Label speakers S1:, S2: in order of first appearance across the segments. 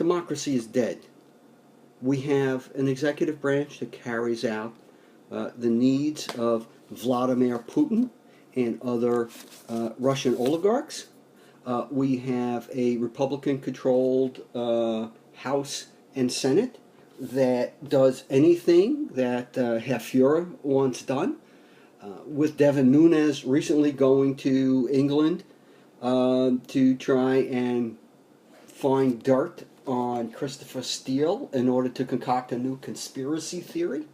S1: democracy is dead. We have an executive branch that carries out the needs of Vladimir Putin and other Russian oligarchs. We have a Republican-controlled House and Senate that does anything that Herr wants done. With Devin Nunes recently going to England to try and find dirt on Christopher Steele in order to concoct a new conspiracy theory.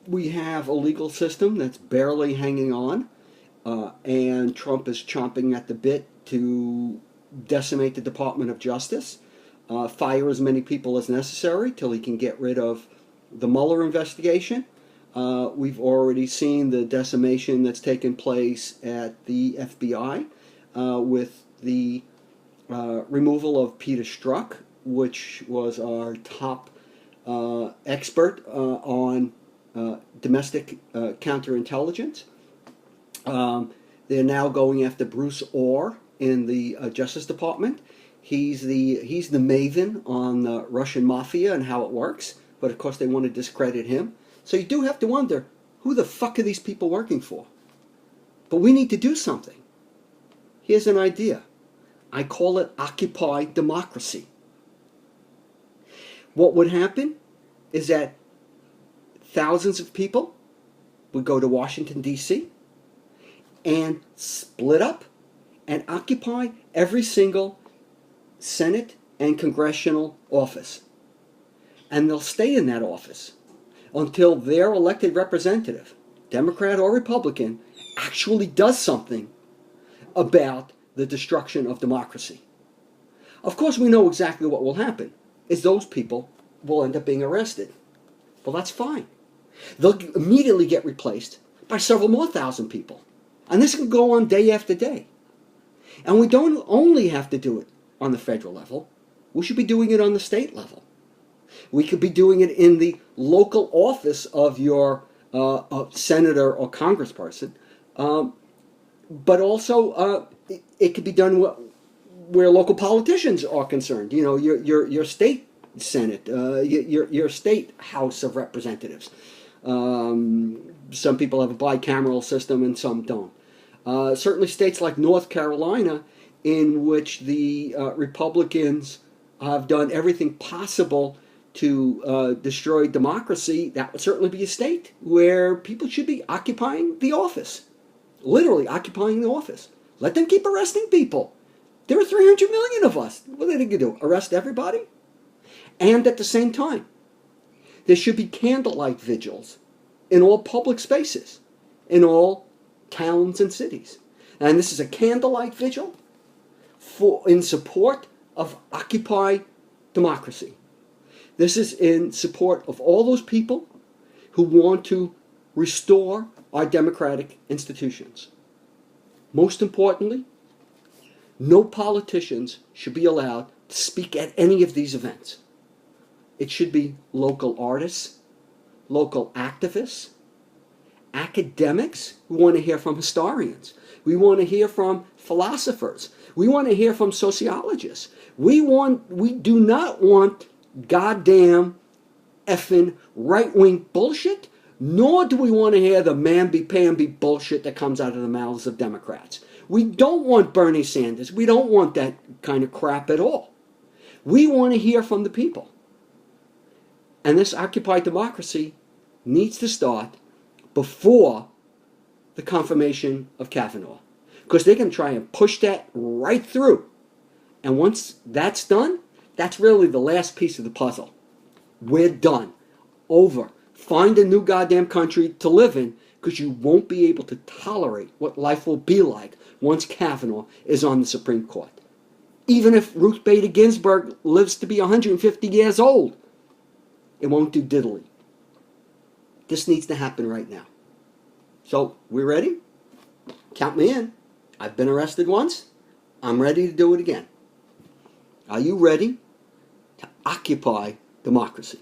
S1: We have a legal system that's barely hanging on, and Trump is chomping at the bit to decimate the Department of Justice, fire as many people as necessary till he can get rid of the Mueller investigation. We've already seen the decimation that's taken place at the FBI with the removal of Peter Strzok, which was our top expert on domestic counterintelligence. They're now going after Bruce Orr in the Justice Department. He's the maven on the Russian mafia and how it works, but of course they want to discredit him. So you do have to wonder, who the fuck are these people working for? But we need to do something. Here's an idea. I call it Occupy Democracy. What would happen is that thousands of people would go to Washington, D.C. and split up and occupy every single Senate and congressional office. And they'll stay in that office until their elected representative, Democrat or Republican, actually does something about the destruction of democracy. Of course, we know exactly what will happen, is those people will end up being arrested. Well, that's fine. They'll immediately get replaced by several more thousand people. And this can go on day after day. And we don't only have to do it on the federal level. We should be doing it on the state level. We could be doing it in the local office of your senator or congressperson. But also, it could be done where local politicians are concerned. You know, your state senate, your state House of Representatives. Some people have a bicameral system and some don't. Certainly states like North Carolina, in which the Republicans have done everything possible to destroy democracy, that would certainly be a state where people should be occupying the office. Literally occupying the office. Let them keep arresting people. There are 300 million of us. What are they going to do? Arrest everybody? And at the same time, there should be candlelight vigils in all public spaces, in all towns and cities. And this is a candlelight vigil in support of Occupy Democracy. This is in support of all those people who want to restore our democratic institutions. Most importantly, no politicians should be allowed to speak at any of these events. It should be local artists, local activists, academics. We want to hear from historians. We want to hear from philosophers. We want to hear from sociologists. We do not want goddamn effing right-wing bullshit, nor do we want to hear the mamby-pamby bullshit that comes out of the mouths of Democrats. We don't want Bernie Sanders. We don't want that kind of crap at all. We want to hear from the people. And this Occupy Democracy needs to start before the confirmation of Kavanaugh. Because they're going to try and push that right through. And once that's done, that's really the last piece of the puzzle. We're done. Over. Find a new goddamn country to live in, because you won't be able to tolerate what life will be like once Kavanaugh is on the Supreme Court. Even if Ruth Bader Ginsburg lives to be 150 years old, it won't do diddly. This needs to happen right now. So, we ready? Count me in. I've been arrested once. I'm ready to do it again. Are you ready to occupy democracy?